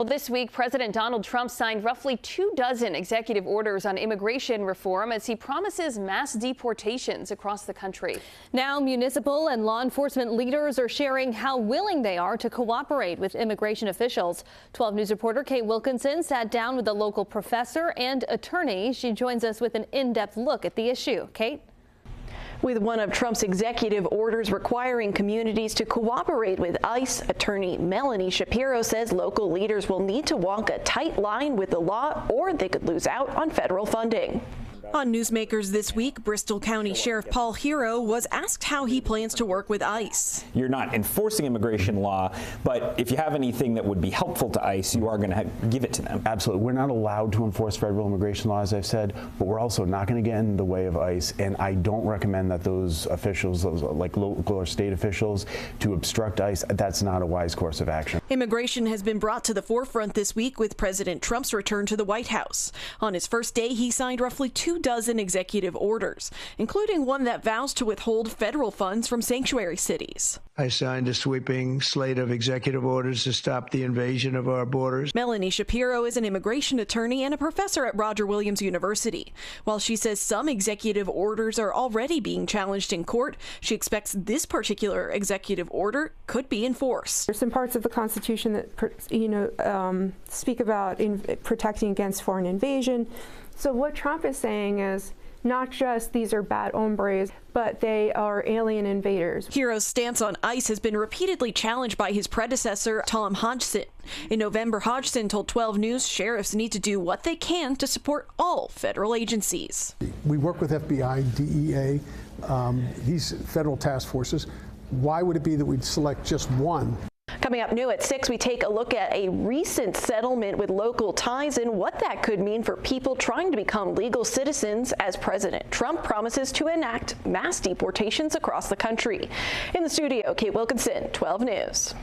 Well, this week, President Donald Trump signed roughly 24 executive orders on immigration reform as he promises mass deportations across the country. Now, municipal and law enforcement leaders are sharing how willing they are to cooperate with immigration officials. 12 News reporter Kate Wilkinson sat down with a local professor and attorney. She joins us with an in-depth look at the issue. Kate? With one of Trump's executive orders requiring communities to cooperate with ICE, attorney Melanie Shapiro says local leaders will need to walk a tight line with the law or they could lose out on federal funding. On Newsmakers this week, Bristol County Sheriff Paul Hero was asked how he plans to work with ICE. You're not enforcing immigration law, but if you have anything that would be helpful to ICE, you are going to give it to them. Absolutely. We're not allowed to enforce federal immigration law, as I've said, but we're also not going to get in the way of ICE. And I don't recommend that those officials, those like local or state officials, to obstruct ICE. That's not a wise course of action. Immigration has been brought to the forefront this week with President Trump's return to the White House. On his first day, he signed roughly 24 executive orders, including one that vows to withhold federal funds from sanctuary cities. I signed a sweeping slate of executive orders to stop the invasion of our borders. Melanie Shapiro is an immigration attorney and a professor at Roger Williams University. While she says some executive orders are already being challenged in court, she expects this particular executive order could be enforced. There's some parts of the Constitution that, speak about protecting against foreign invasion. So what Trump is saying is not just these are bad hombres, but they are alien invaders. Hero's stance on ICE has been repeatedly challenged by his predecessor, Tom Hodgson. In November, Hodgson told 12 News sheriffs need to do what they can to support all federal agencies. We work with FBI, DEA, these federal task forces. Why would it be that we'd select just one? Coming up new at 6, we take a look at a recent settlement with local ties and what that could mean for people trying to become legal citizens as President Trump promises to enact mass deportations across the country. In the studio, Kate Wilkinson, 12 News.